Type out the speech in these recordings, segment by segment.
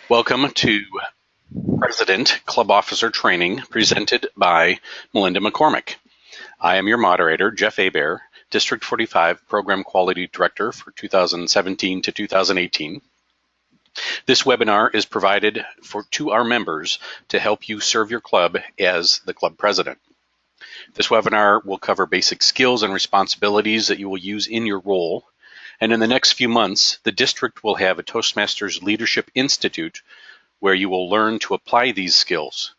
Welcome to President Club Officer Training presented by Melinda McCormick. I am your moderator, Jeff Hebert, District 45 Program Quality Director for 2017 to 2018. This webinar is provided to our members to help you serve your club as the club president. This webinar will cover basic skills and responsibilities that you will use in your role. And in the next few months, the district will have a Toastmasters Leadership Institute where you will learn to apply these skills.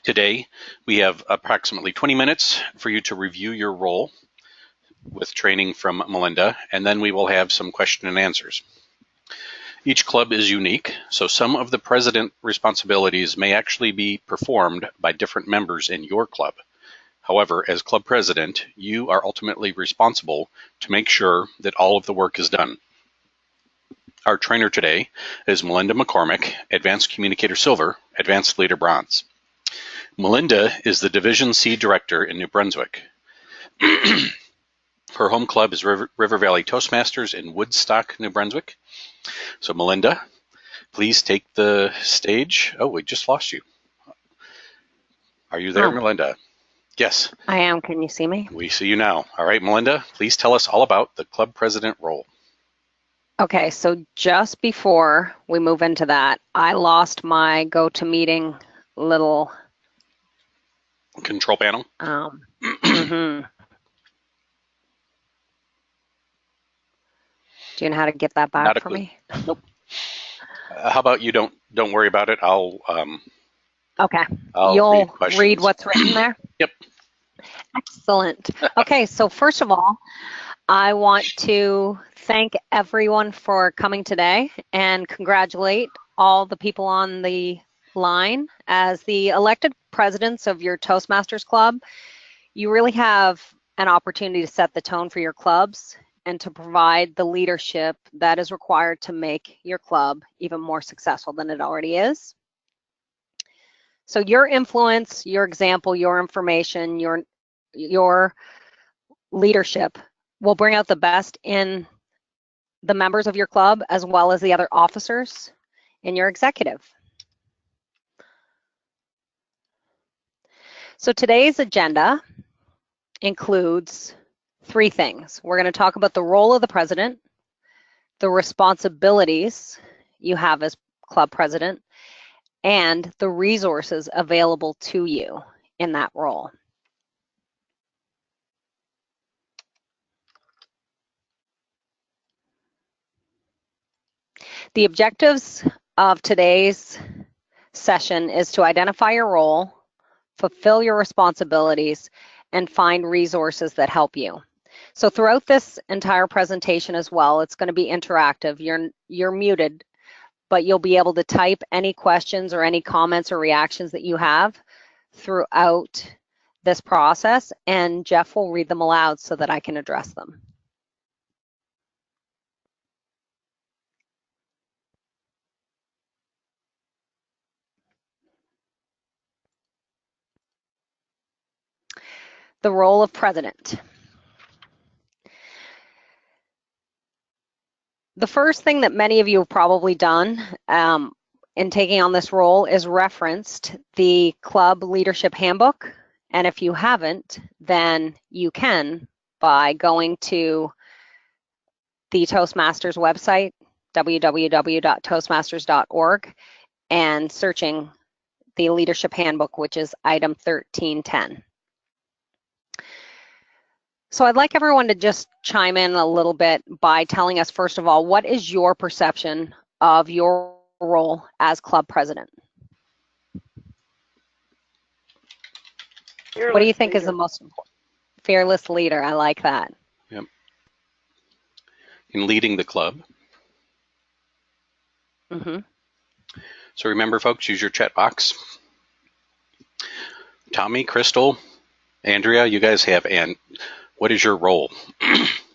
Today, we have approximately 20 minutes for you to review your role with training from Melinda, and then we will have some question and answers. Each club is unique, so some of the president responsibilities may actually be performed by different members in your club. However, as club president, you are ultimately responsible to make sure that all of the work is done. Our trainer today is Melinda McCormick, Advanced Communicator Silver, Advanced Leader Bronze. Melinda is the Division C Director in New Brunswick. Her home club is River Valley Toastmasters in Woodstock, New Brunswick. So Melinda, please take the stage. Oh, we just lost you. Are you there, Melinda? Yes. I am. Can you see me? We see you now. All right, Melinda, please tell us all about the club president role. Okay, so just before we move into that, I lost my GoToMeeting little control panel. Do you know how to get that back for me? Nope. How about you don't worry about it? Okay. You'll read what's written there? Yep. Excellent. Okay, so first of all, I want to thank everyone for coming today and congratulate all the people on the line. As the elected presidents of your Toastmasters Club, you really have an opportunity to set the tone for your clubs and to provide the leadership that is required to make your club even more successful than it already is. So your influence, your example, your information, your leadership will bring out the best in the members of your club as well as the other officers in your executive. So today's agenda includes 3 things. We're going to talk about the role of the president, the responsibilities you have as club president, and the resources available to you in that role. The objectives of today's session is to identify your role, fulfill your responsibilities, and find resources that help you. So throughout this entire presentation as well, it's going to be interactive. You're muted, but you'll be able to type any questions or any comments or reactions that you have throughout this process, and Jeff will read them aloud so that I can address them. The role of president. The first thing that many of you have probably done in taking on this role is referenced the club leadership handbook. And if you haven't, then you can by going to the Toastmasters website, www.toastmasters.org, and searching the leadership handbook, which is item 1310. So I'd like everyone to just chime in a little bit by telling us, first of all, what is your perception of your role as club president? What do you think is the most important? Fearless leader, I like that. Yep. In leading the club. So remember, folks, use your chat box. Tommy, Crystal, Andrea, you guys have, and what is your role?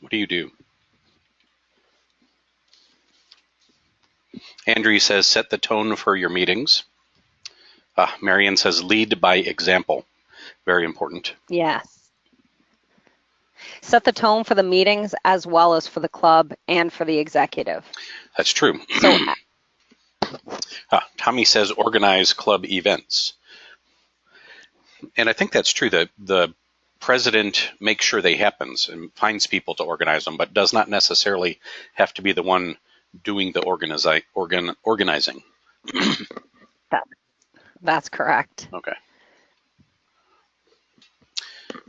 What do you do? Andrea says, set the tone for your meetings. Marion says, lead by example. Very important. Yes. Set the tone for the meetings as well as for the club and for the executive. That's true. So Tommy says organize club events. And I think that's true. The president makes sure they happens and finds people to organize them, but does not necessarily have to be the one doing the organizing. That's correct. Okay.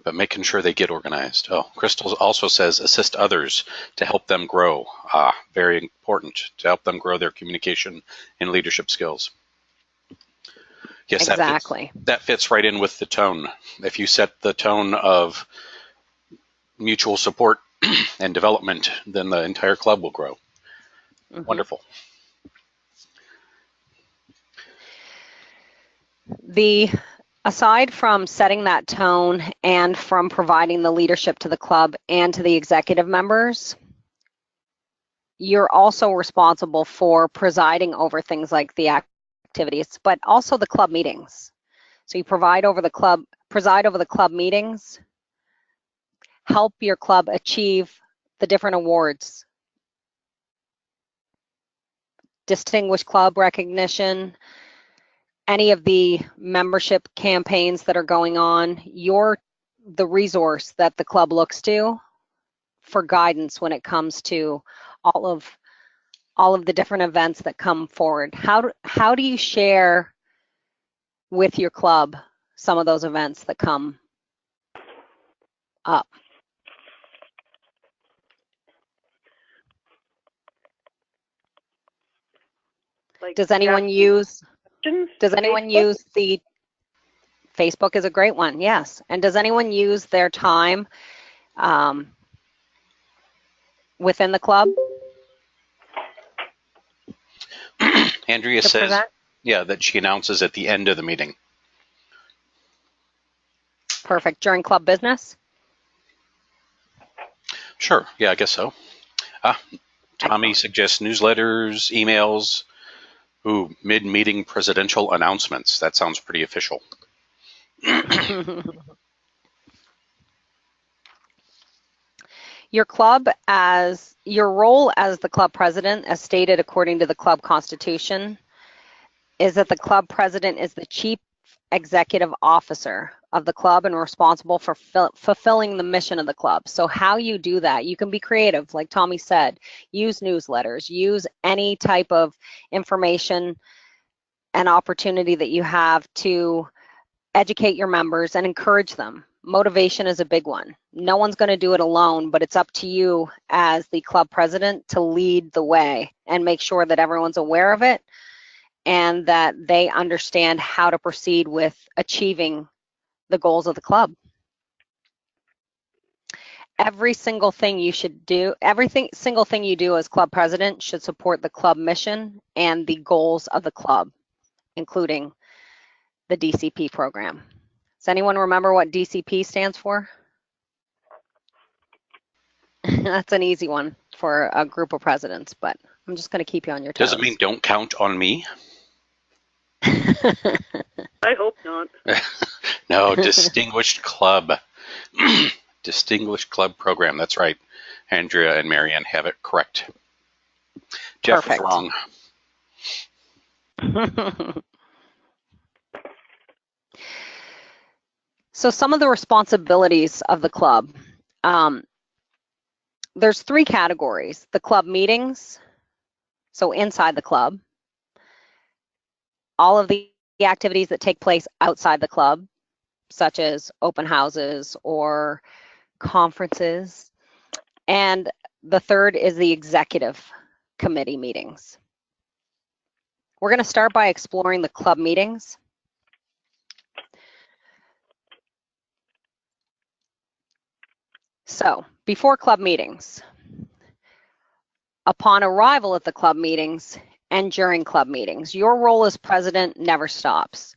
But making sure they get organized. Oh, Crystal also says assist others to help them grow. Very important to help them grow their communication and leadership skills. Yes, exactly. That fits right in with the tone. If you set the tone of mutual support and development, then the entire club will grow. Mm-hmm. Wonderful. Aside from setting that tone and from providing the leadership to the club and to the executive members, you're also responsible for presiding over things like the activities, but also the club meetings. So you preside over the club meetings, help your club achieve the different awards, distinguished club recognition, any of the membership campaigns that are going on. You're the resource that the club looks to for guidance when it comes to all of the different events that come forward. How do you share with your club some of those events that come up? Does anyone use the Facebook is a great one, yes. And does anyone use their time within the club? Andrea says, yeah, that she announces at the end of the meeting. Perfect. During club business? Sure. Yeah, I guess so. Tommy suggests newsletters, emails. Ooh, mid-meeting presidential announcements. That sounds pretty official. Your role as the club president, as stated according to the club constitution, is that the club president is the chief executive officer of the club and responsible for fulfilling the mission of the club. So how you do that, you can be creative, like Tommy said, use newsletters, use any type of information and opportunity that you have to educate your members and encourage them. Motivation is a big one. No one's going to do it alone, but it's up to you as the club president to lead the way and make sure that everyone's aware of it and that they understand how to proceed with achieving the goals of the club. Every single thing you do as club president should support the club mission and the goals of the club, including the DCP program. Does anyone remember what DCP stands for? That's an easy one for a group of presidents, but I'm just going to keep you on your toes. Does it mean don't count on me? I hope not. No, distinguished club. Distinguished club program. That's right. Andrea and Marianne have it correct. Jeff Perfect. is wrong. So some of the responsibilities of the club. There's 3 categories. The club meetings, so inside the club. All of the activities that take place outside the club, such as open houses or conferences. And the third is the executive committee meetings. We're going to start by exploring the club meetings. So, before club meetings, upon arrival at the club meetings, and during club meetings, your role as president never stops.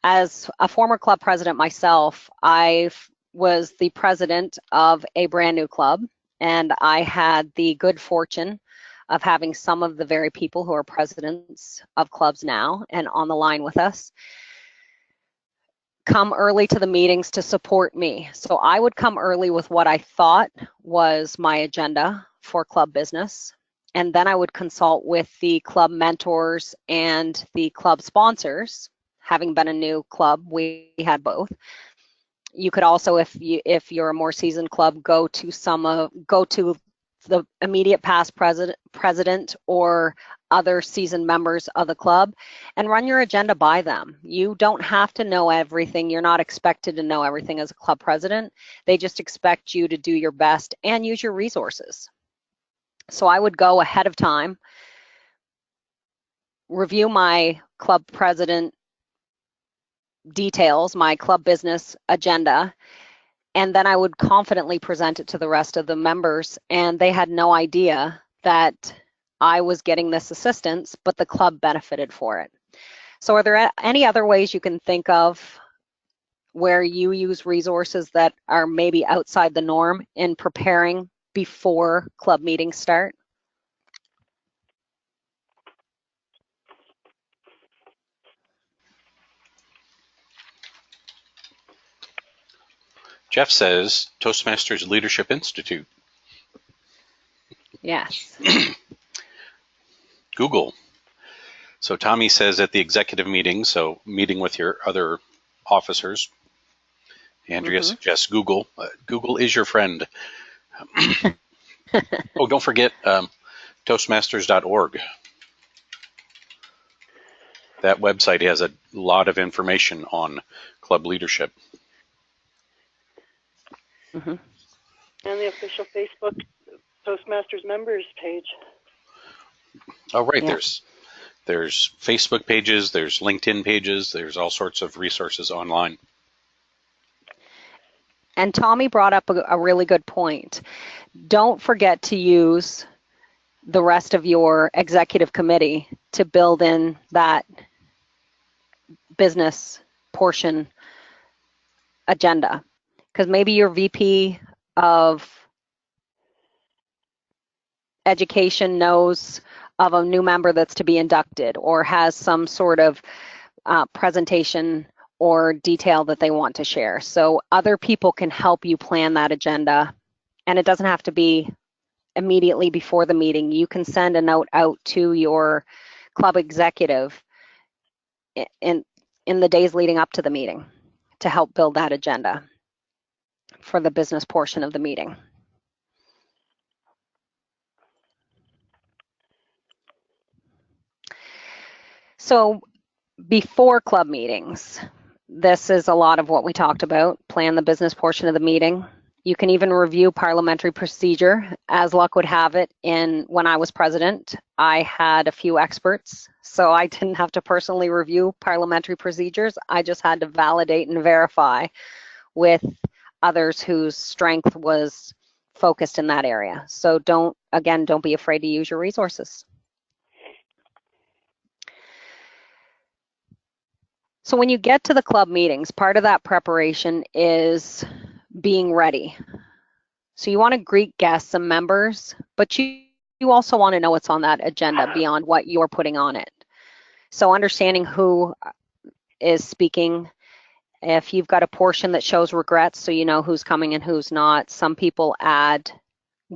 As a former club president myself, I was the president of a brand new club, and I had the good fortune of having some of the very people who are presidents of clubs now and on the line with us come early to the meetings to support me. So I would come early with what I thought was my agenda for club business, and then I would consult with the club mentors and the club sponsors. Having been a new club, we had both. You could also, if you're a more seasoned club, go to the immediate past president or other seasoned members of the club and run your agenda by them. You don't have to know everything. You're not expected to know everything as a club president. They just expect you to do your best and use your resources. So I would go ahead of time, review my club president details, my club business agenda, and then I would confidently present it to the rest of the members, and they had no idea that I was getting this assistance, but the club benefited for it. So are there any other ways you can think of where you use resources that are maybe outside the norm in preparing before club meetings start? Jeff says Toastmasters Leadership Institute. Yes. Google. So Tommy says at the executive meeting, so meeting with your other officers. Andrea suggests Google. Google is your friend. Oh, don't forget Toastmasters.org. That website has a lot of information on club leadership. And the official Facebook Toastmasters members page. Oh, right. Yeah. There's Facebook pages, there's LinkedIn pages, there's all sorts of resources online. And Tommy brought up a really good point. Don't forget to use the rest of your executive committee to build in that business portion agenda. Because maybe your VP of education knows of a new member that's to be inducted or has some sort of presentation or detail that they want to share. So other people can help you plan that agenda, and it doesn't have to be immediately before the meeting. You can send a note out to your club executive in the days leading up to the meeting to help build that agenda for the business portion of the meeting. So before club meetings, this is a lot of what we talked about. Plan the business portion of the meeting. You can even review parliamentary procedure. As luck would have it, when I was president, I had a few experts, so I didn't have to personally review parliamentary procedures. I just had to validate and verify with others whose strength was focused in that area. So don't be afraid to use your resources. So when you get to the club meetings, part of that preparation is being ready. So you want to greet guests and members, but you also want to know what's on that agenda beyond what you're putting on it. So understanding who is speaking, if you've got a portion that shows regrets, so you know who's coming and who's not. Some people add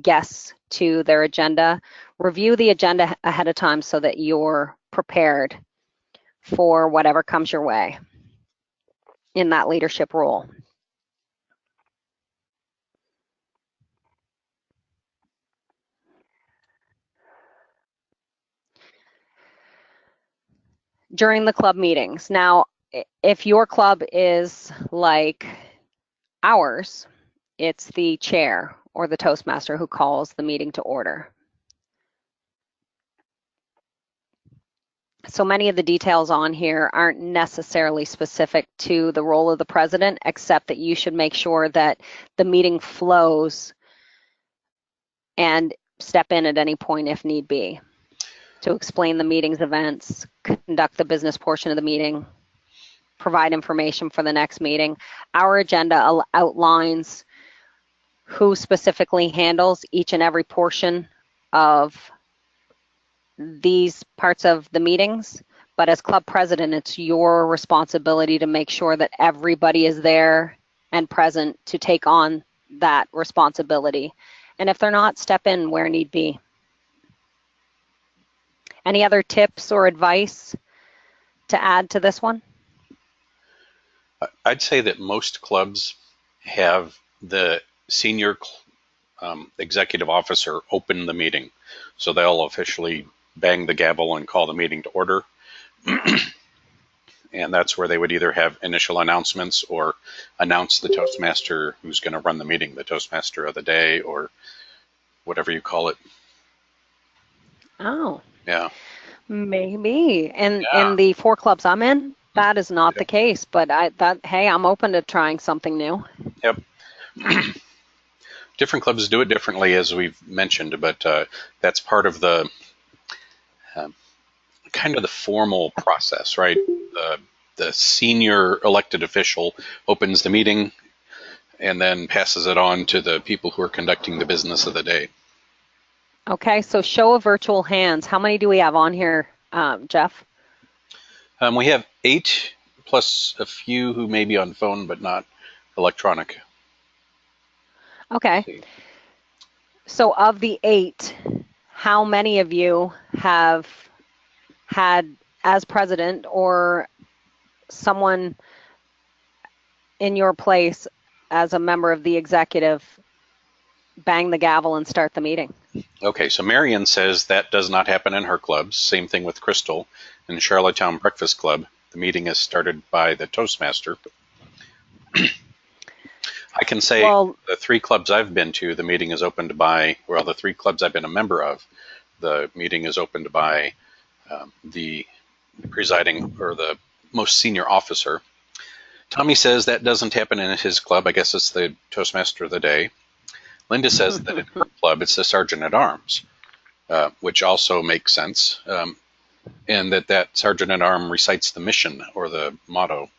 guests to their agenda. Review the agenda ahead of time so that you're prepared for whatever comes your way in that leadership role. During the club meetings. Now, if your club is like ours, it's the chair or the Toastmaster who calls the meeting to order. So many of the details on here aren't necessarily specific to the role of the president, except that you should make sure that the meeting flows and step in at any point if need be to explain the meeting's events, conduct the business portion of the meeting, provide information for the next meeting. Our agenda outlines who specifically handles each and every portion of these parts of the meetings, but as club president, it's your responsibility to make sure that everybody is there and present to take on that responsibility. And if they're not, step in where need be. Any other tips or advice to add to this one? I'd say that most clubs have the senior executive officer open the meeting. So they'll officially bang the gavel and call the meeting to order. And that's where they would either have initial announcements or announce the Toastmaster who's going to run the meeting, the Toastmaster of the day, or whatever you call it. Oh, Yeah. maybe. And Yeah. in the 4 clubs I'm in, that is not the case. But hey, I'm open to trying something new. Yep. Different clubs do it differently, as we've mentioned, but that's part of the kind of the formal process, right? The senior elected official opens the meeting and then passes it on to the people who are conducting the business of the day. Okay, so show of virtual hands. How many do we have on here, Jeff? We have 8 plus a few who may be on phone but not electronic. Okay. So of the 8, how many of you have had, as president or someone in your place as a member of the executive, bang the gavel and start the meeting? Okay, so Marion says that does not happen in her clubs. Same thing with Crystal. In Charlottetown Breakfast Club, the meeting is started by the Toastmaster. I can say the 3 clubs I've been to, the meeting is opened by, well, the 3 clubs I've been a member of, the meeting is opened by the presiding or the most senior officer. Tommy says that doesn't happen in his club. I guess it's the Toastmaster of the day. Linda says that in her club it's the Sergeant at Arms, which also makes sense, and that Sergeant at Arms recites the mission or the motto.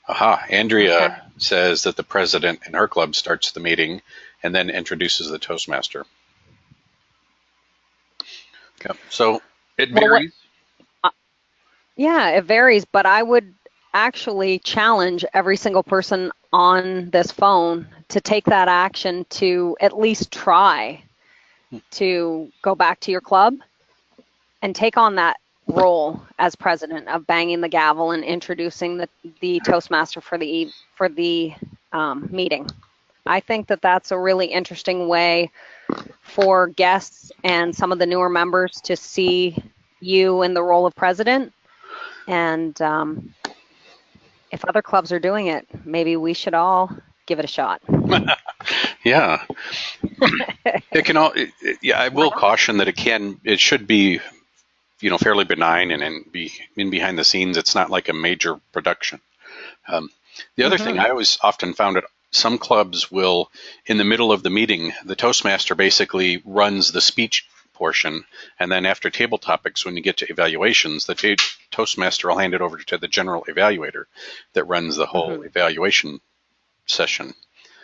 Aha, Andrea says that the president in her club starts the meeting and then introduces the Toastmaster. Okay, so it varies. Yeah, it varies, but I would actually challenge every single person on this phone to take that action to at least try to go back to your club and take on that role as president of banging the gavel and introducing the Toastmaster for the meeting. I think that that's a really interesting way for guests and some of the newer members to see you in the role of president. And if other clubs are doing it, maybe we should all give it a shot. Yeah. It can all. Yeah, I will caution that it should be, fairly benign and be in behind the scenes. It's not like a major production. The other thing I always often found at some clubs will, in the middle of the meeting, the Toastmaster basically runs the speech portion, and then after table topics, when you get to evaluations, the Toastmaster will hand it over to the general evaluator that runs the whole evaluation session.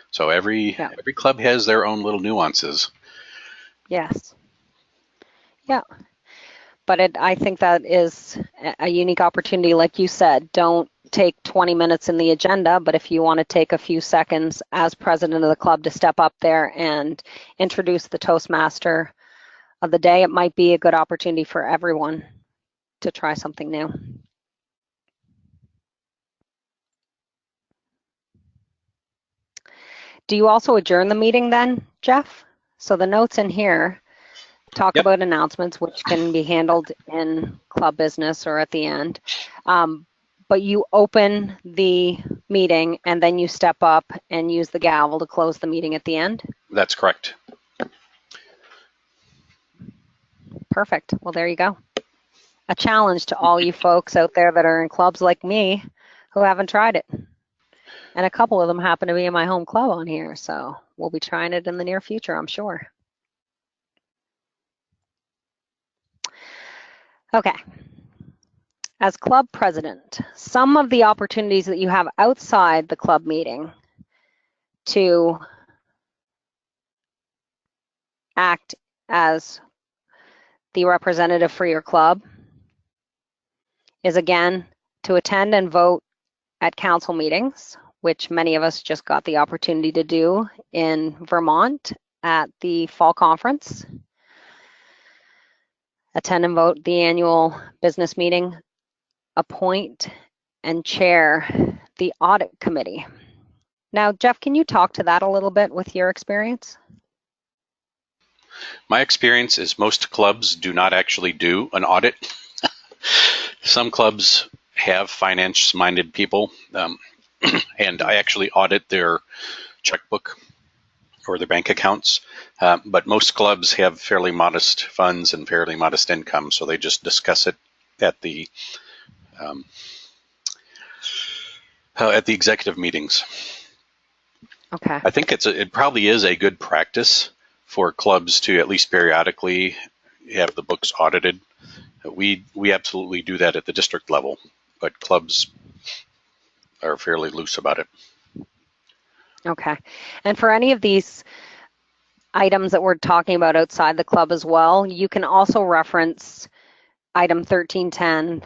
So every club has their own little nuances. Yes. Yeah. But I think that is a unique opportunity. Like you said, don't take 20 minutes in the agenda, but if you want to take a few seconds as president of the club to step up there and introduce the Toastmaster of the day, it might be a good opportunity for everyone to try something new. Do you also adjourn the meeting then, Jeff? So the notes in here talk about announcements, which can be handled in club business or at the end. But you open the meeting and then you step up and use the gavel to close the meeting at the end? That's correct. Perfect. Well, there you go. A challenge to all you folks out there that are in clubs like me who haven't tried it. And a couple of them happen to be in my home club on here, so we'll be trying it in the near future, I'm sure. Okay. As club president, some of the opportunities that you have outside the club meeting to act as the representative for your club is, again, to attend and vote at council meetings, which many of us just got the opportunity to do in Vermont at the fall conference. attend and vote the annual business meeting, appoint and chair the audit committee. Now, Jeff, can you talk to that a little bit with your experience? My experience is most clubs do not actually do an audit. Some clubs have finance-minded people, and I actually audit their checkbook or their bank accounts. But most clubs have fairly modest funds and fairly modest income, so they just discuss it at the executive meetings. Okay. I think it probably is a good practice for clubs to at least periodically have the books audited. We absolutely do that at the district level, but clubs are fairly loose about it. Okay. And for any of these items that we're talking about outside the club as well, you can also reference item 1310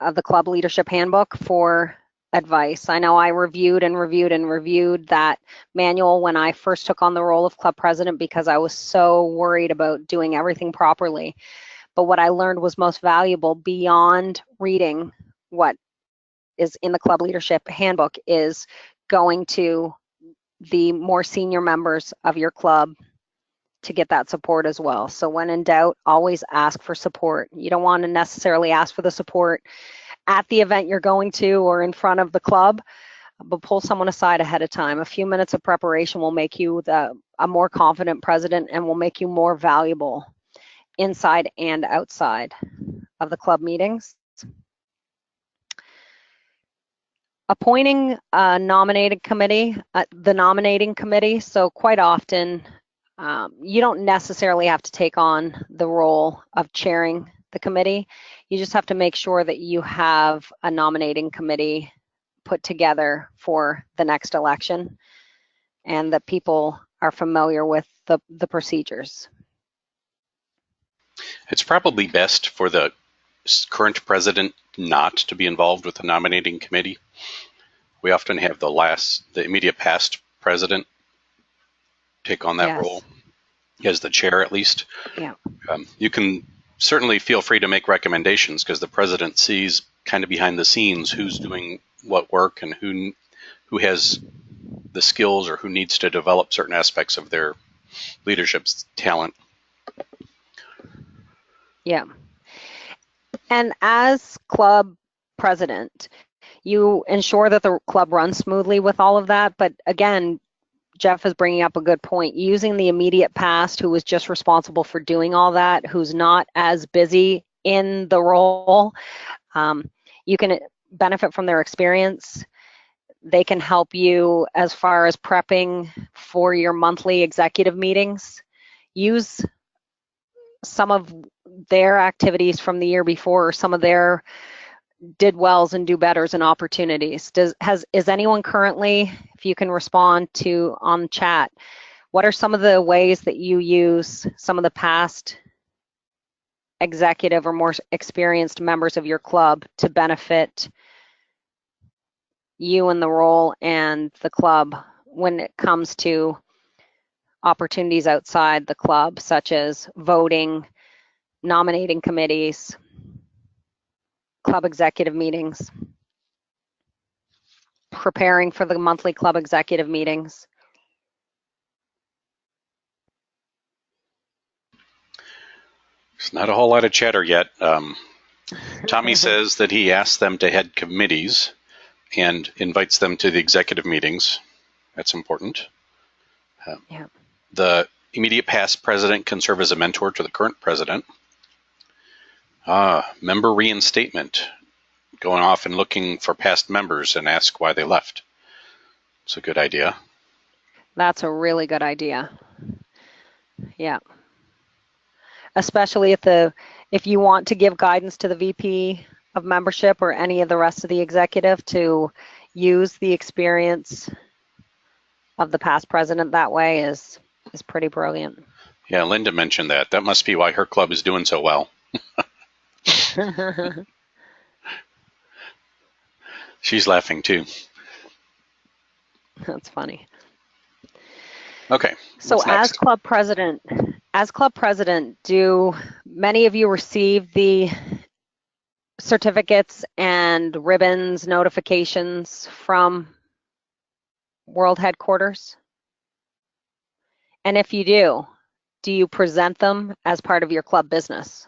of the Club Leadership Handbook for advice. I know I reviewed that manual when I first took on the role of club president because I was so worried about doing everything properly. But what I learned was most valuable beyond reading what is in the Club Leadership Handbook is going to the more senior members of your club to get that support as well. So when in doubt, always ask for support. You don't want to necessarily ask for the support at the event you're going to or in front of the club, but pull someone aside ahead of time. A few minutes of preparation will make you a more confident president and will make you more valuable inside and outside of the club meetings. Appointing a nominated committee, the nominating committee. So quite often, you don't necessarily have to take on the role of chairing the committee. You just have to make sure that you have a nominating committee put together for the next election and that people are familiar with the procedures. It's probably best for the current president not to be involved with the nominating committee. We often have the immediate past president take on that role as the chair, at least. Yeah. You can certainly feel free to make recommendations because the president sees kind of behind the scenes who's doing what work and who has the skills or who needs to develop certain aspects of their leadership talent. Yeah. And as club president, you ensure that the club runs smoothly with all of that. But again, Jeff is bringing up a good point. Using the immediate past who was just responsible for doing all that, who's not as busy in the role, you can benefit from their experience. They can help you as far as prepping for your monthly executive meetings. Use some of their activities from the year before or some of their did wells and do betters and opportunities. Is anyone currently, if you can respond to on chat, what are some of the ways that you use some of the past executive or more experienced members of your club to benefit you in the role and the club when it comes to opportunities outside the club, such as voting, nominating committees, club executive meetings, preparing for the monthly club executive meetings? There's not a whole lot of chatter yet. Tommy says that he asks them to head committees and invites them to the executive meetings. That's important. Yeah. The immediate past president can serve as a mentor to the current president. Member reinstatement, going off and looking for past members and ask why they left. It's a good idea. That's a really good idea. Yeah. Especially if you want to give guidance to the VP of membership or any of the rest of the executive to use the experience of the past president that way is pretty brilliant. Yeah, Linda mentioned that. That must be why her club is doing so well. She's laughing too. That's funny. Okay. So as club president, As club president, do many of you receive the certificates and ribbons notifications from World Headquarters? And if you do you present them as part of your club business?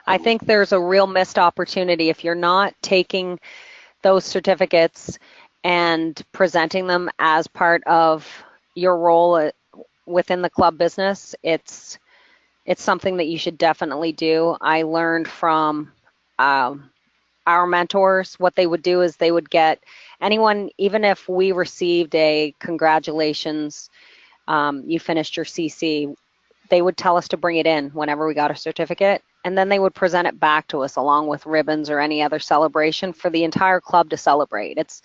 I think there's a real missed opportunity if you're not taking those certificates and presenting them as part of your role within the club business. It's something that you should definitely do. I learned from our mentors, what they would do is they would get anyone, even if we received a congratulations, you finished your CC, they would tell us to bring it in whenever we got a certificate, and then they would present it back to us along with ribbons or any other celebration for the entire club to celebrate. It's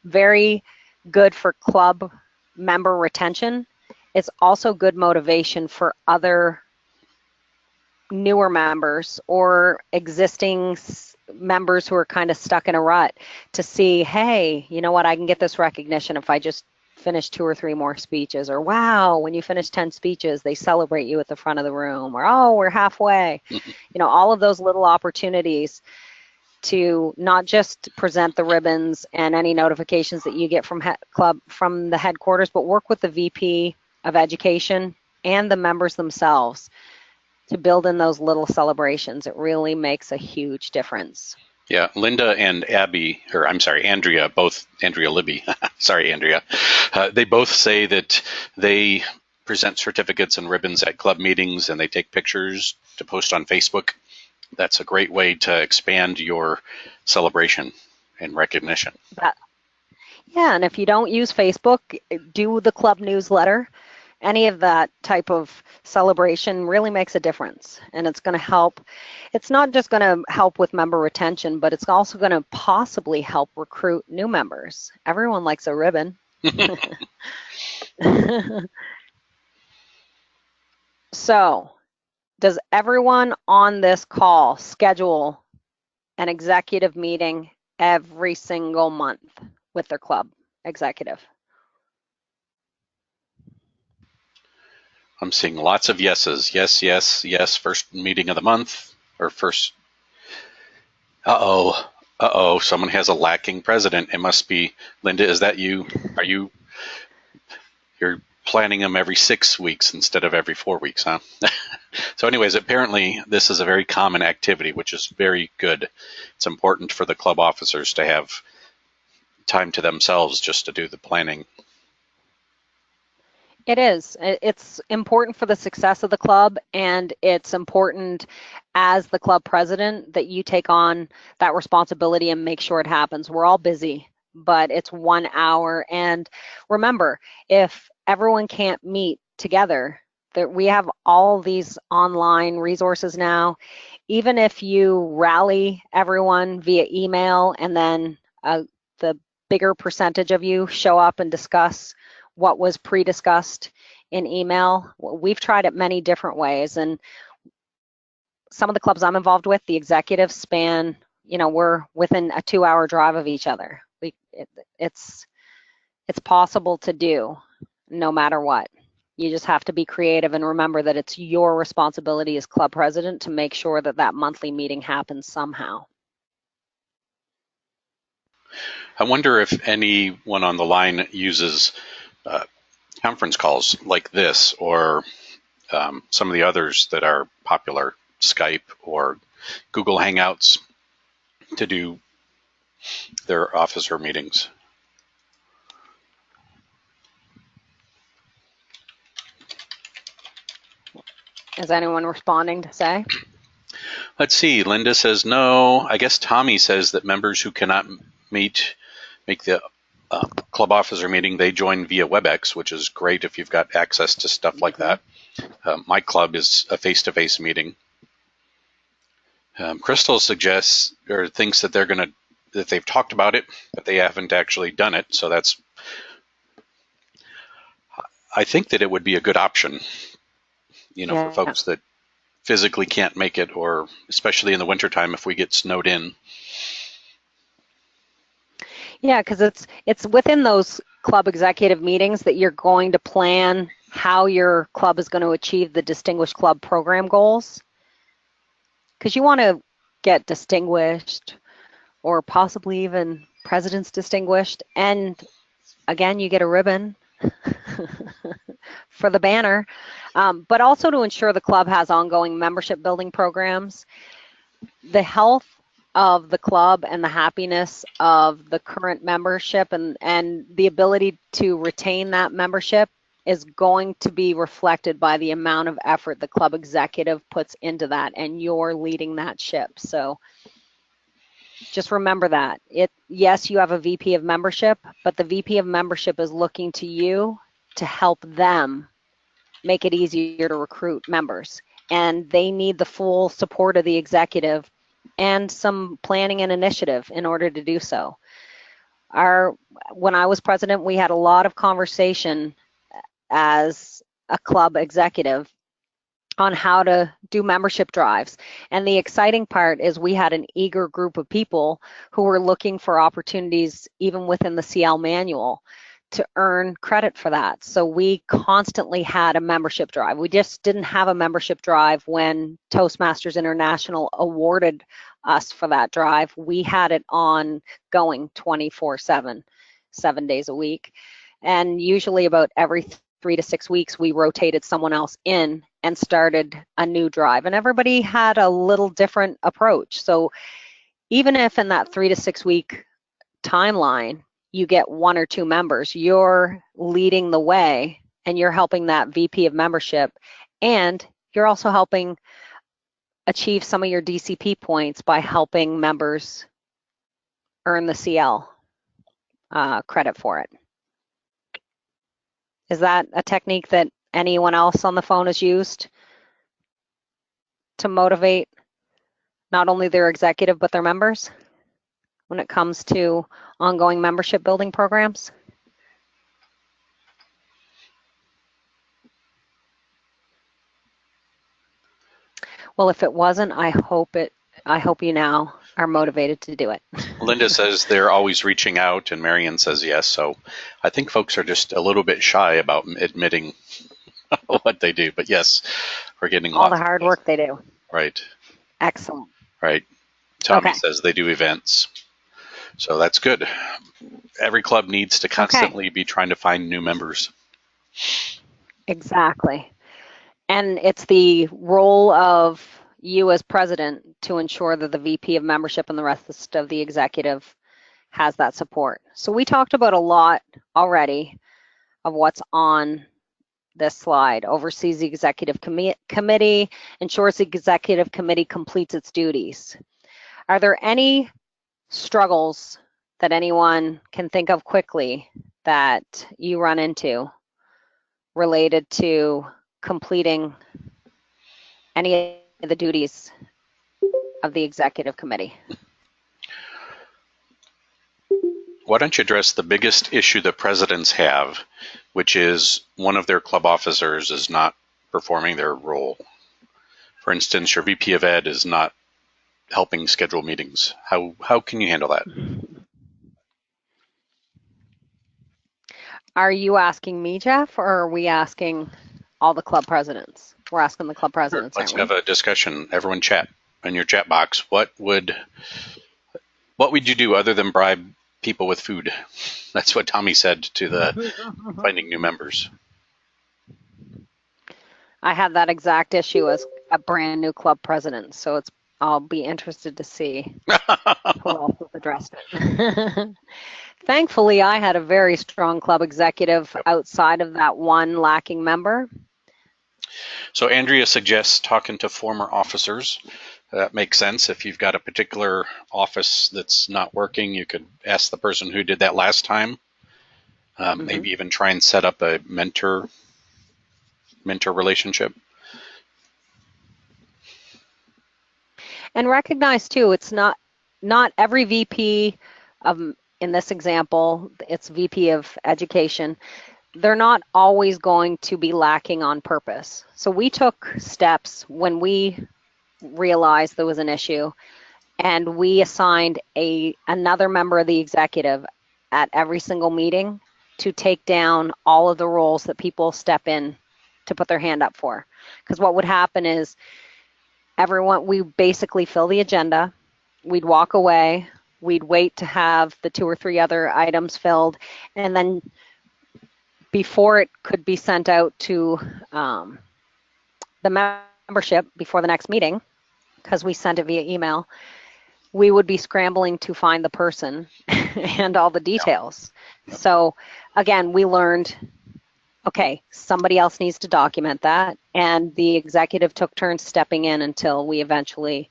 very good for club member retention. It's also good motivation for other newer members or existing members who are kind of stuck in a rut to see, hey, you know what, I can get this recognition if I just finish 2 or 3 more speeches, or wow, when you finish 10 speeches, they celebrate you at the front of the room, or oh, we're halfway. You know, all of those little opportunities to not just present the ribbons and any notifications that you get from from the headquarters, but work with the VP of Education and the members themselves to build in those little celebrations. It really makes a huge difference. Yeah, Linda and Andrea, Andrea Libby, sorry, Andrea, they both say that they present certificates and ribbons at club meetings and they take pictures to post on Facebook. That's a great way to expand your celebration and recognition. Yeah, and if you don't use Facebook, do the club newsletter. Any of that type of celebration really makes a difference, and it's going to help. It's not just going to help with member retention, but it's also going to possibly help recruit new members. Everyone likes a ribbon. So, does everyone on this call schedule an executive meeting every single month with their club executive? I'm seeing lots of yeses. Yes, yes, yes. First meeting of the month, or first. Uh-oh. Someone has a lacking president. It must be Linda. Is that you? You're planning them every 6 weeks instead of every 4 weeks, huh? So anyways, apparently this is a very common activity, which is very good. It's important for the club officers to have time to themselves just to do the planning. It is. It's important for the success of the club, and it's important as the club president that you take on that responsibility and make sure it happens. We're all busy, but it's 1 hour. And remember, if everyone can't meet together, that we have all these online resources now. Even if you rally everyone via email and then the bigger percentage of you show up and discuss what was pre-discussed in email. We've tried it many different ways, and some of the clubs I'm involved with, the executives span, we're within a 2-hour drive of each other. It's possible to do no matter what. You just have to be creative and remember that it's your responsibility as club president to make sure that that monthly meeting happens somehow. I wonder if anyone on the line uses conference calls like this, or some of the others that are popular, Skype or Google Hangouts, to do their officer meetings. Is anyone responding to say? Let's see. Linda says no. I guess Tommy says that members who cannot make the club officer meeting, they join via WebEx, which is great if you've got access to stuff like that. My club is a face-to-face meeting. Crystal suggests or thinks that that they've talked about it, but they haven't actually done it. So I think that it would be a good option, for folks that physically can't make it, or especially in the wintertime if we get snowed in. Yeah, because it's within those club executive meetings that you're going to plan how your club is going to achieve the Distinguished Club program goals. Because you want to get distinguished or possibly even President's Distinguished. And again, you get a ribbon for the banner, but also to ensure the club has ongoing membership building programs. The health of the club and the happiness of the current membership and the ability to retain that membership is going to be reflected by the amount of effort the club executive puts into that, and you're leading that ship. So just remember that. Yes, you have a VP of membership, but the VP of membership is looking to you to help them make it easier to recruit members. And they need the full support of the executive and some planning and initiative in order to do so. When I was president, we had a lot of conversation as a club executive on how to do membership drives. And the exciting part is we had an eager group of people who were looking for opportunities even within the CL manual to earn credit for that. So we constantly had a membership drive. We just didn't have a membership drive when Toastmasters International awarded us for that drive. We had it ongoing 24/7, 7 days a week. And usually about every 3 to 6 weeks, we rotated someone else in and started a new drive. And everybody had a little different approach. So even if in that 3 to 6 week timeline, you get 1 or 2 members, you're leading the way and you're helping that VP of membership, and you're also helping achieve some of your DCP points by helping members earn the CL credit for it. Is that a technique that anyone else on the phone has used to motivate not only their executive but their members when it comes to ongoing membership building programs? Well, if it wasn't, I hope you now are motivated to do it. Linda says they're always reaching out, and Marion says yes. So I think folks are just a little bit shy about admitting what they do. But yes, we're getting all the hard work they do. Right. Excellent. Right. Tommy says they do events. So that's good. Every club needs to constantly be trying to find new members. Exactly. And it's the role of you as president to ensure that the VP of membership and the rest of the executive has that support. So we talked about a lot already of what's on this slide. Oversees the executive committee, ensures the executive committee completes its duties. Are there any struggles that anyone can think of quickly that you run into related to completing any of the duties of the executive committee? Why don't you address the biggest issue that presidents have, which is one of their club officers is not performing their role. For instance, your VP of Ed is not helping schedule meetings. How can you handle that? Are you asking me, Jeff, or are we asking all the club presidents? We're asking the club presidents. Sure. Let's have a discussion. Everyone chat in your chat box. What would you do other than bribe people with food? That's what Tommy said to the finding new members. I had that exact issue as a brand new club president, so I'll be interested to see who else has addressed it. Thankfully, I had a very strong club executive outside of that one lacking member. So Andrea suggests talking to former officers. That makes sense. If you've got a particular office that's not working, you could ask the person who did that last time. Maybe even try and set up a mentor relationship. And recognize too, it's not every VP of, in this example, it's VP of education. They're not always going to be lacking on purpose. So we took steps when we realized there was an issue, and we assigned another member of the executive at every single meeting to take down all of the roles that people step in to put their hand up for. Because what would happen is we basically fill the agenda, we'd walk away, we'd wait to have the 2 or 3 other items filled, and then before it could be sent out to the membership before the next meeting, because we sent it via email, we would be scrambling to find the person and all the details. Yep. So again, we learned, okay, somebody else needs to document that, and the executive took turns stepping in until we eventually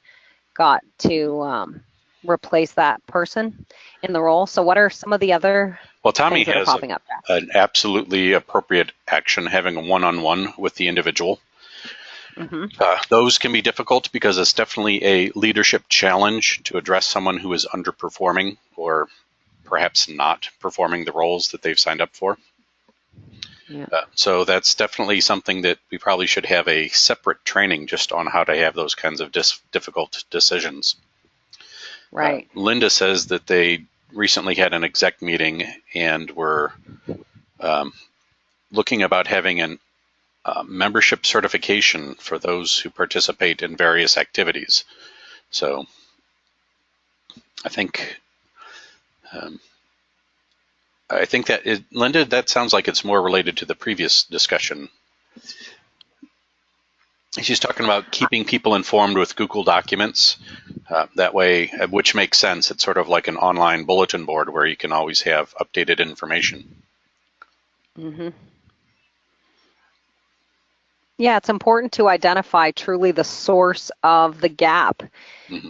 got to replace that person in the role. So what are some of the other Well, Tommy things that are has popping up there? an absolutely appropriate action, having a one-on-one with the individual. Mm-hmm. Those can be difficult because it's definitely a leadership challenge to address someone who is underperforming or perhaps not performing the roles that they've signed up for. Yeah. So that's definitely something that we probably should have a separate training just on how to have those kinds of difficult decisions. Right. Linda says that they recently had an exec meeting and were looking about having an membership certification for those who participate in various activities. So I think that Linda, that sounds like it's more related to the previous discussion. She's talking about keeping people informed with Google Documents. That way, which makes sense. It's sort of like an online bulletin board where you can always have updated information. Mm-hmm. Yeah, it's important to identify truly the source of the gap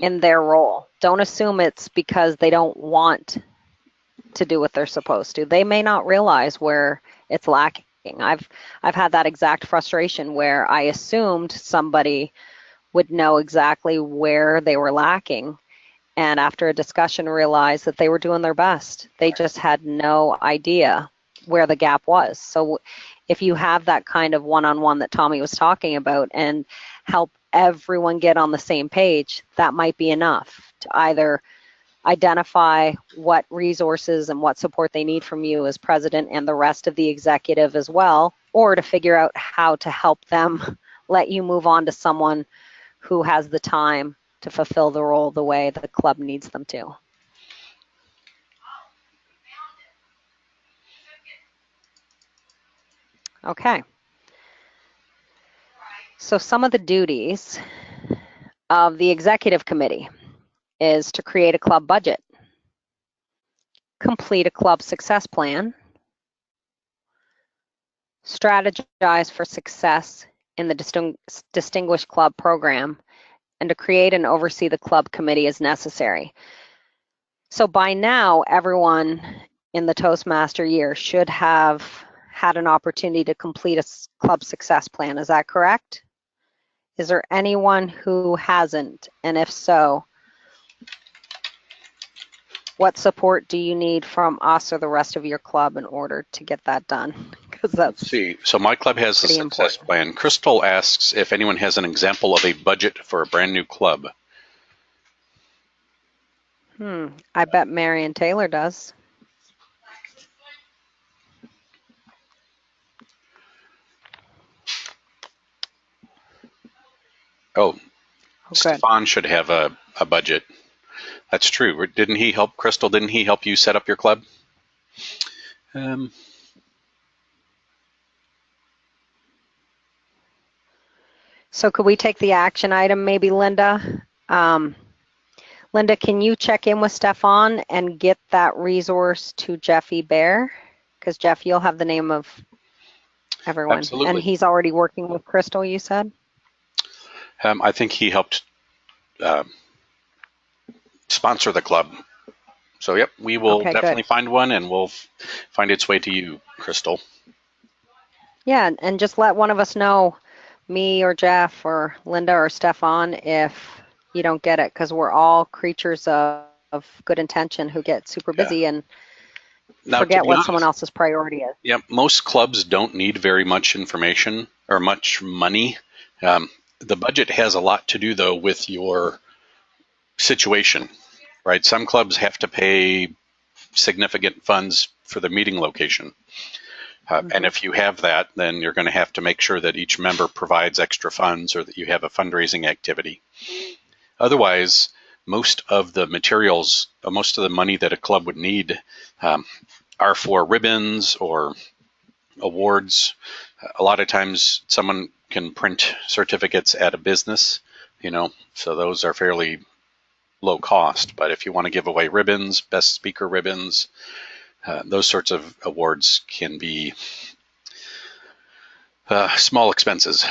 in their role. Don't assume it's because they don't want to do what they're supposed to. They may not realize where it's lacking. I've had that exact frustration where I assumed somebody would know exactly where they were lacking, and after a discussion realized that they were doing their best. They just had no idea where the gap was. So if you have that kind of one-on-one that Tommy was talking about and help everyone get on the same page, that might be enough to either identify what resources and what support they need from you as president and the rest of the executive as well, or to figure out how to help them let you move on to someone who has the time to fulfill the role the way the club needs them to. Okay. So some of the duties of the executive committee is to create a club budget, complete a club success plan, strategize for success in the Distinguished Club program, and to create and oversee the club committee as necessary. So by now, everyone in the Toastmaster year should have had an opportunity to complete a club success plan. Is that correct? Is there anyone who hasn't? And if so, what support do you need from us or the rest of your club in order to get that done? Because that's Let's see. So my club has a success plan. Crystal asks if anyone has an example of a budget for a brand new club. I bet Marion Taylor does. Oh, Stefan should have a budget. That's true. Didn't he help, Crystal? Didn't he help you set up your club? So could we take the action item, maybe, Linda? Linda, can you check in with Stefan and get that resource to Jeffy Bear? Because Jeff, you'll have the name of everyone. Absolutely. And he's already working with Crystal, you said? I think he helped sponsor the club. So, yep, we will definitely find one, and we'll find its way to you, Crystal. Yeah, and just let one of us know, me or Jeff or Linda or Stefan, if you don't get it, because we're all creatures of good intention who get super busy and forget what someone else's priority is. Yep, most clubs don't need very much information or much money. The budget has a lot to do, though, with your situation, right? Some clubs have to pay significant funds for the meeting location. And if you have that, then you're going to have to make sure that each member provides extra funds or that you have a fundraising activity. Otherwise, most of the materials, most of the money that a club would need are for ribbons or awards. A lot of times someone can print certificates at a business, so those are fairly low cost. But if you want to give away ribbons, best speaker ribbons, those sorts of awards can be small expenses.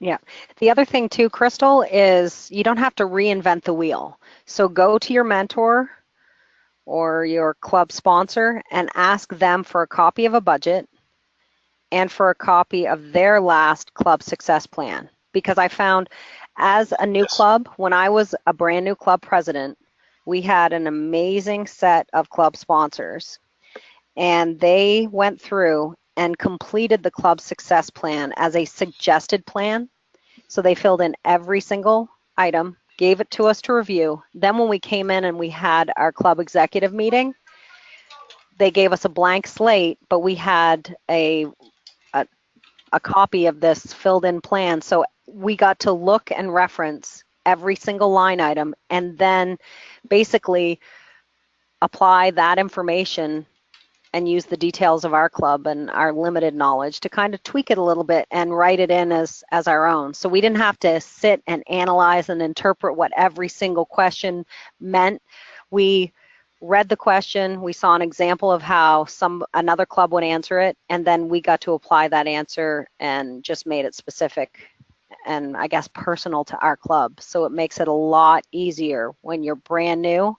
Yeah. The other thing too, Crystal, is you don't have to reinvent the wheel. So go to your mentor or your club sponsor and ask them for a copy of a budget and for a copy of their last club success plan. Because I found as a new club, when I was a brand new club president, we had an amazing set of club sponsors, and they went through and completed the club success plan as a suggested plan. So they filled in every single item, gave it to us to review. Then when we came in and we had our club executive meeting, they gave us a blank slate, but we had a copy of this filled in plan. So we got to look and reference every single line item and then basically apply that information and use the details of our club and our limited knowledge to kind of tweak it a little bit and write it in as our own. So we didn't have to sit and analyze and interpret what every single question meant. We read the question, we saw an example of how another club would answer it, and then we got to apply that answer and just made it specific and I guess personal to our club. So it makes it a lot easier when you're brand new,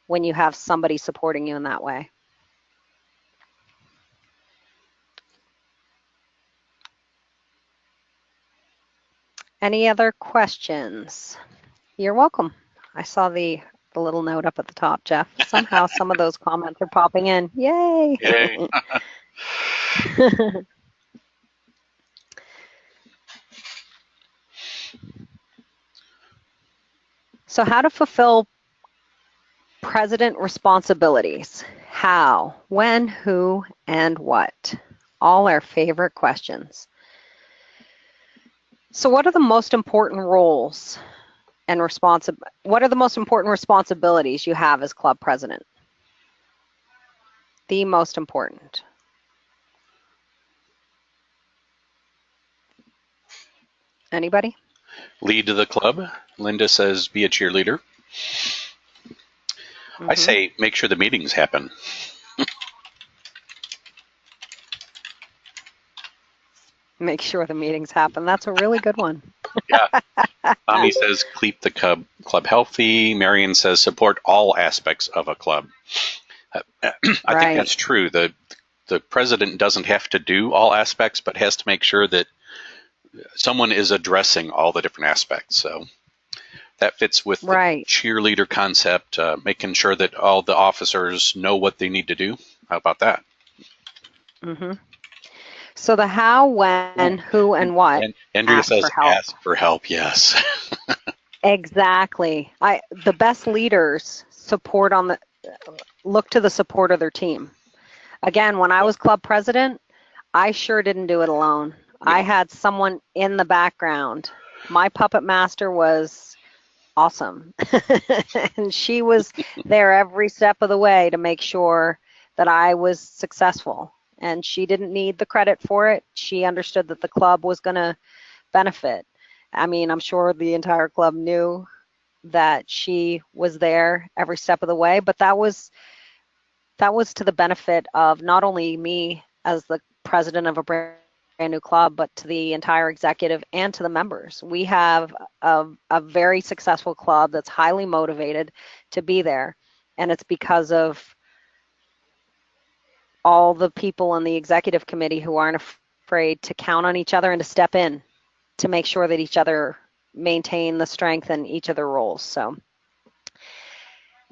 when you have somebody supporting you in that way. Any other questions? You're welcome. I saw the little note up at the top, Jeff. Somehow some of those comments are popping in. Yay! Yay. So how to fulfill president responsibilities. How, when, who, and what. All our favorite questions. So what are the most important roles and what are the most important responsibilities you have as club president? The most important. Anybody? Lead the club. Linda says be a cheerleader. I say make sure the meetings happen. Make sure the meetings happen. That's a really good one. Yeah. Tommy says keep the club healthy. Marion says support all aspects of a club. I think that's true. The president doesn't have to do all aspects, but has to make sure that someone is addressing all the different aspects. So that fits with the cheerleader concept, making sure that all the officers know what they need to do. How about that? So the how, when, who, and what. And Andrea says ask for help, yes. Exactly. The best leaders look to the support of their team. Again, when I was club president, I sure didn't do it alone. Yeah. I had someone in the background. My puppet master was awesome. And she was there every step of the way to make sure that I was successful. And she didn't need the credit for it. She understood that the club was going to benefit. I mean, I'm sure the entire club knew that she was there every step of the way, but that was to the benefit of not only me as the president of a brand new club, but to the entire executive and to the members. We have a very successful club that's highly motivated to be there, and it's because of all the people on the executive committee who aren't afraid to count on each other and to step in to make sure that each other maintain the strength in each of their roles. So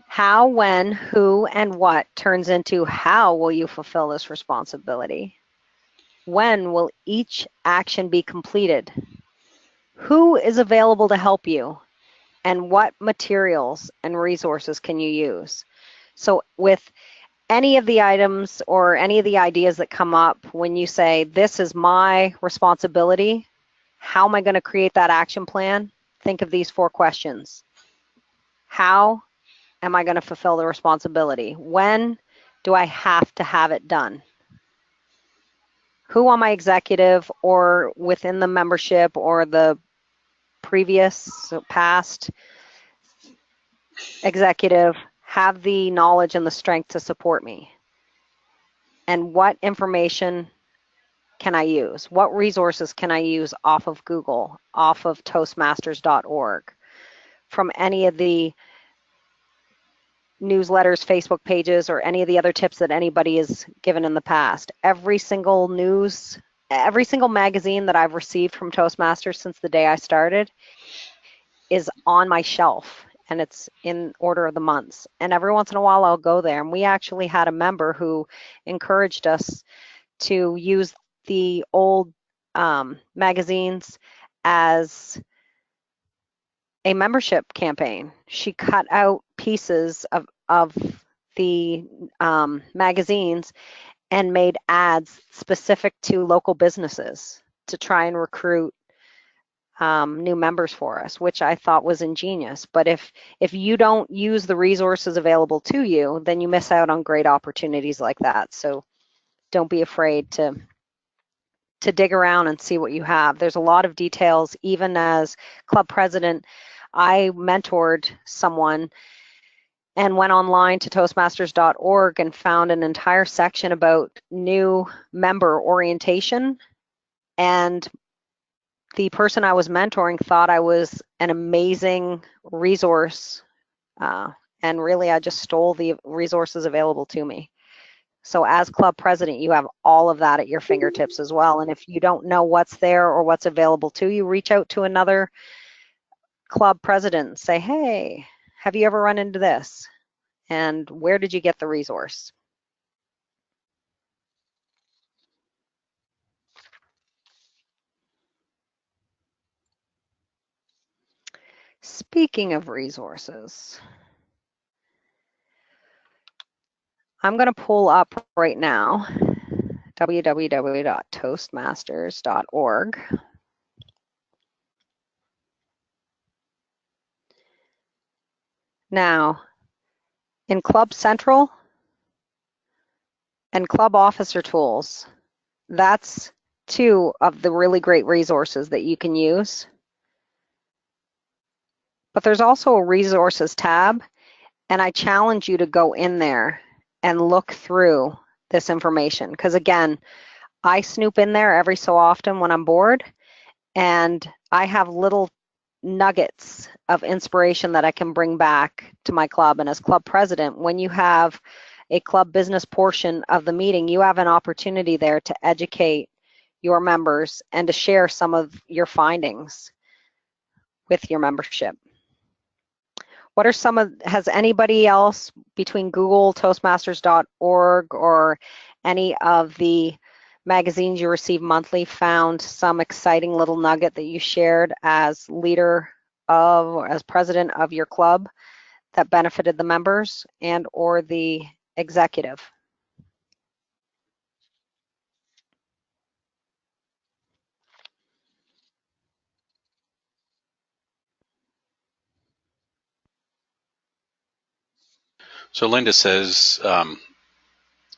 how, when, who, and what turns into how will you fulfill this responsibility? When will each action be completed? Who is available to help you? And what materials and resources can you use? So with any of the items or any of the ideas that come up, when you say, this is my responsibility, how am I going to create that action plan? Think of these 4 questions. How am I going to fulfill the responsibility? When do I have to have it done? Who on my executive or within the membership or the previous past executive have the knowledge and the strength to support me? And what information can I use? What resources can I use off of Google, off of Toastmasters.org, from any of the newsletters, Facebook pages, or any of the other tips that anybody has given in the past? Every single magazine that I've received from Toastmasters since the day I started is on my shelf, and it's in order of the months. And every once in a while I'll go there. And we actually had a member who encouraged us to use the old magazines as a membership campaign. She cut out pieces of the magazines and made ads specific to local businesses to try and recruit new members for us, which I thought was ingenious. But if you don't use the resources available to you, then you miss out on great opportunities like that. So don't be afraid to dig around and see what you have. There's a lot of details. Even as club president, I mentored someone and went online to Toastmasters.org and found an entire section about new member orientation. And the person I was mentoring thought I was an amazing resource. And really, I just stole the resources available to me. So as club president, you have all of that at your fingertips as well. And if you don't know what's there or what's available to you, reach out to another club president and say, hey, have you ever run into this? And where did you get the resource? Speaking of resources, I'm going to pull up right now www.toastmasters.org. Now, in Club Central and Club Officer Tools, that's 2 of the really great resources that you can use. But there's also a resources tab, and I challenge you to go in there and look through this information. Because again, I snoop in there every so often when I'm bored, and I have little nuggets of inspiration that I can bring back to my club. And as club president, when you have a club business portion of the meeting, you have an opportunity there to educate your members and to share some of your findings with your membership. What are has anybody else between Google, Toastmasters.org, or any of the magazines you receive monthly found some exciting little nugget that you shared as leader of, or as president of your club that benefited the members and or the executive? So Linda says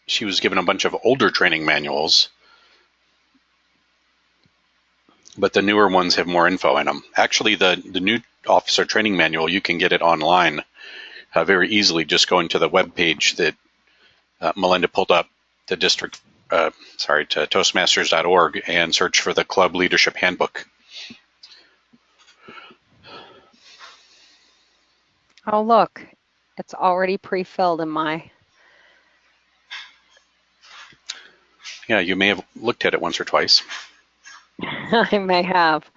she was given a bunch of older training manuals, but the newer ones have more info in them. Actually, the new officer training manual, you can get it online very easily, just going to the web page that Melinda pulled up, the district, to Toastmasters.org, and search for the Club Leadership Handbook. Oh, look, it's already pre-filled in my... Yeah, you may have looked at it once or twice. I may have.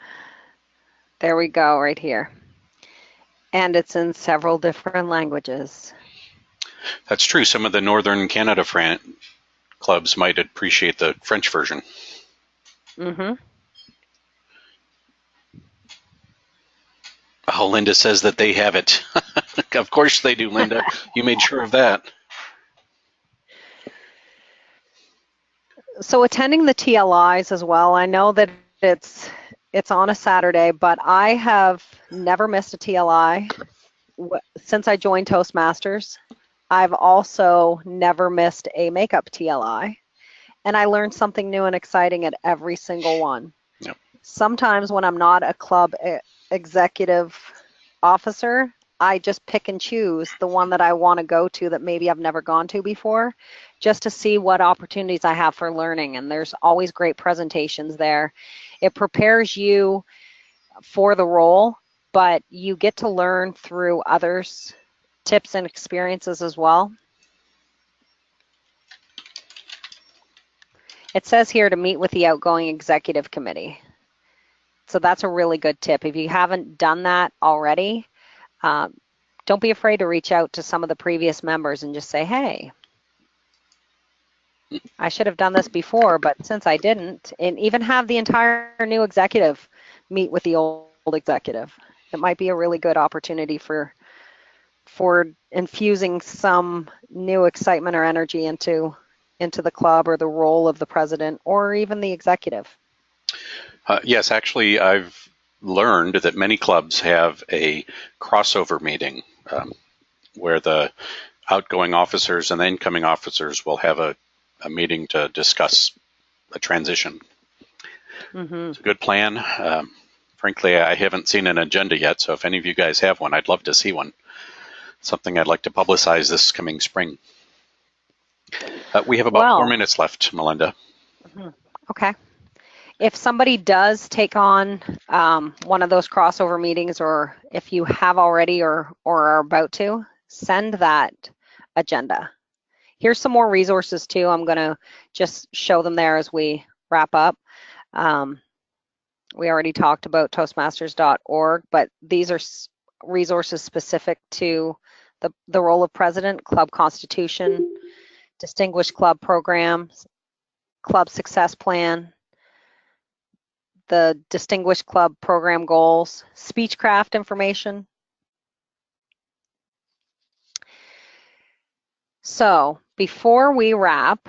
There we go, right here. And it's in several different languages. That's true. Some of the Northern Canada clubs might appreciate the French version. Mm-hmm. Oh, Linda says that they have it. Of course they do, Linda. You made sure of that. So attending the TLIs as well, I know that it's on a Saturday, but I have never missed a TLI since I joined Toastmasters. I've also never missed a makeup TLI, and I learned something new and exciting at every single one. Yep. Sometimes when I'm not a club executive officer, I just pick and choose the one that I want to go to that maybe I've never gone to before, just to see what opportunities I have for learning. And there's always great presentations there. It prepares you for the role, but you get to learn through others' tips and experiences as well. It says here to meet with the outgoing executive committee. So that's a really good tip. If you haven't done that already, don't be afraid to reach out to some of the previous members and just say, hey, I should have done this before, but since I didn't, and even have the entire new executive meet with the old executive. It might be a really good opportunity for infusing some new excitement or energy into the club or the role of the president or even the executive. Yes, actually, I've learned that many clubs have a crossover meeting where the outgoing officers and the incoming officers will have a meeting to discuss a transition. Mm-hmm. It's a good plan. Frankly, I haven't seen an agenda yet, so if any of you guys have one, I'd love to see one. Something I'd like to publicize this coming spring. We have about 4 minutes left, Melinda. Okay. If somebody does take on one of those crossover meetings, or if you have already or are about to, send that agenda. Here's some more resources too. I'm going to just show them there as we wrap up. We already talked about Toastmasters.org, but these are resources specific to the role of president, club constitution, distinguished club programs, club success plan, the distinguished club program goals, Speechcraft information. So before we wrap,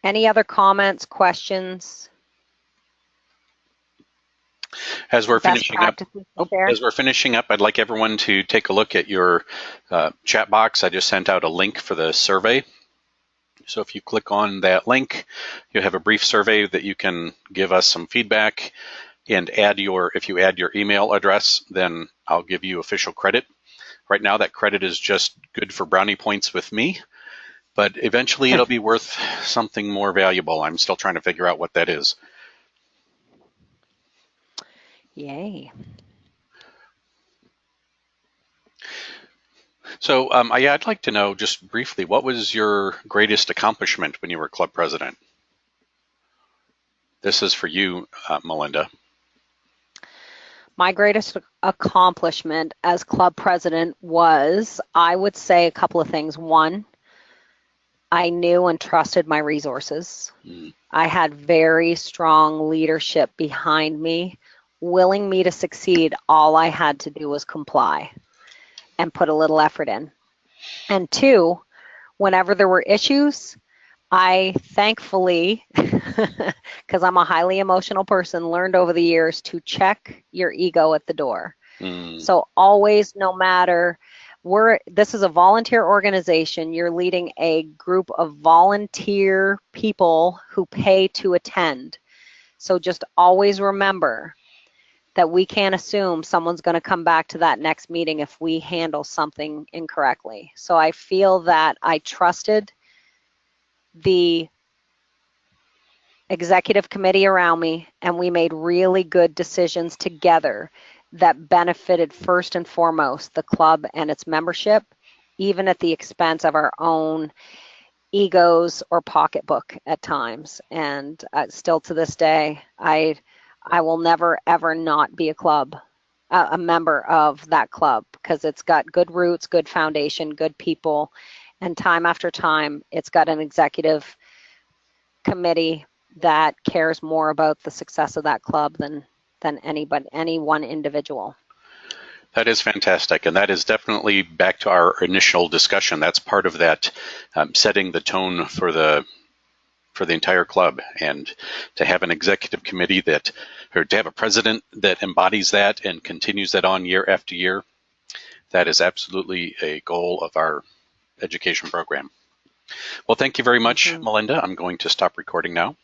any other comments, questions? As we're finishing up, I'd like everyone to take a look at your chat box. I just sent out a link for the survey. So if you click on that link, you have a brief survey that you can give us some feedback and if you add your email address, then I'll give you official credit. Right now, that credit is just good for brownie points with me, but eventually it'll be worth something more valuable. I'm still trying to figure out what that is. Yay. So I'd like to know just briefly, what was your greatest accomplishment when you were club president? This is for you, Melinda. My greatest accomplishment as club president was, I would say, a couple of things. One, I knew and trusted my resources. I had very strong leadership behind me, willing me to succeed. All I had to do was comply and put a little effort in. And two, whenever there were issues, I thankfully, because I'm a highly emotional person, learned over the years to check your ego at the door. So always, no matter, this is a volunteer organization. You're leading a group of volunteer people who pay to attend. So just always remember that we can't assume someone's going to come back to that next meeting if we handle something incorrectly. So I feel that I trusted the executive committee around me, and we made really good decisions together that benefited first and foremost the club and its membership, even at the expense of our own egos or pocketbook at times. And still to this day, I will never, ever not be a member of that club, because it's got good roots, good foundation, good people, and time after time, it's got an executive committee that cares more about the success of that club than any one individual. That is fantastic, and that is definitely back to our initial discussion. That's part of that setting the tone for the entire club, and to have an executive committee or to have a president that embodies that and continues that on year after year. That is absolutely a goal of our education program. Well, thank you very much, Melinda. I'm going to stop recording now.